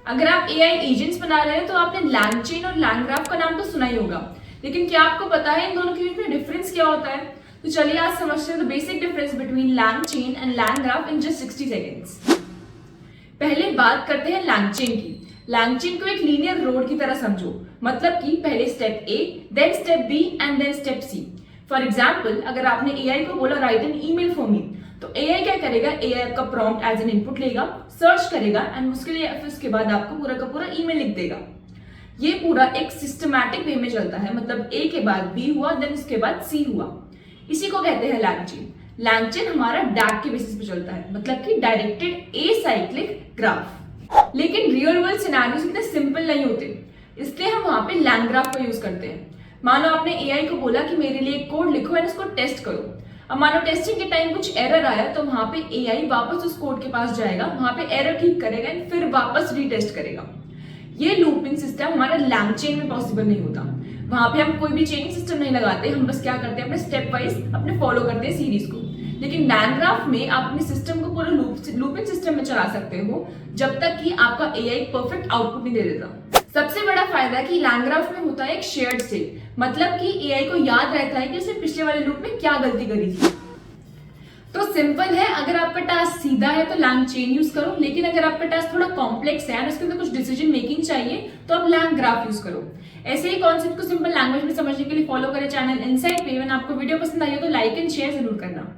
अगर आप AI agents बना रहे हैं तो आपने LangChain और LangGraph का नाम तो सुना ही होगा, लेकिन क्या आपको पता है इन दोनों के बीच में डिफरेंस क्या होता है? तो चलिए आज समझते हैं the basic difference between LangChain and LangGraph in just 60 seconds. पहले बात करते हैं LangChain की। LangChain को एक लीनियर रोड की तरह समझो, मतलब कि पहले step A, then step B and then step C। For example, अगर आपने एआई को बोला write an email for me, तो एआई क्या करेगा? एआई आपका प्रॉम्प्ट एज एन इनपुट लेगा, सर्च करेगा एंड उसके बाद आपको पूरा का पूरा ईमेल लिख देगा। ये पूरा एक सिस्टमैटिक वे में चलता है, मतलब A के बाद B हुआ, देन उसके बाद C हुआ। इसी को कहते हैं LangChain। LangChain हमारा DAG के बेसिस पे चलता है, मतलब कि डायरेक्टेड एसाइक्लिक ग्राफ। लेकिन रियल वर्ल्ड सिनेरियोस इतने सिंपल नहीं होते, इसलिए हम वहां पे LangGraph का यूज करते हैं। मानो आपने एआई को बोला कि मेरे लिए एक कोड लिखो एंड उसको टेस्ट करो। अब मानो टेस्टिंग के टाइम कुछ एरर आया, तो वहां पे एआई वापस उस कोड के पास जाएगा, वहां पे एरर ठीक करेगा एंड फिर वापस रीटेस्ट करेगा। ये लूपिंग सिस्टम हमारा LangChain में पॉसिबल नहीं होता। वहां पे हम कोई भी चेनिंग सिस्टम नहीं लगाते, हम बस क्या करते हैं, अपने स्टेप वाइज अपने फॉलो करते हैं सीरीज को। लेकिन LangGraph में आप अपने सिस्टम को पूरा लूपिंग सिस्टम में चला सकते हो जब तक कि आपका एआई परफेक्ट आउटपुट नहीं दे देता। सबसे बड़ा फायदा कि LangGraph में होता है एक शेयर्ड स्टेट, मतलब कि एआई को याद रहता है कि उसने पिछले वाले लूप में क्या गलती करी थी। तो सिंपल है, अगर आपका टास्क सीधा है तो LangChain यूज करो, लेकिन अगर आपका टास्क थोड़ा कॉम्प्लेक्स है और उसके अंदर कुछ डिसीजन मेकिंग चाहिए तो आप LangGraph यूज करो। ऐसे ही कॉन्सेप्ट को सिंपल लैंग्वेज में समझने के लिए फॉलो करें चैनल इनसाइड पे। आपको वीडियो पसंद आई हो तो लाइक एंड शेयर जरूर करना।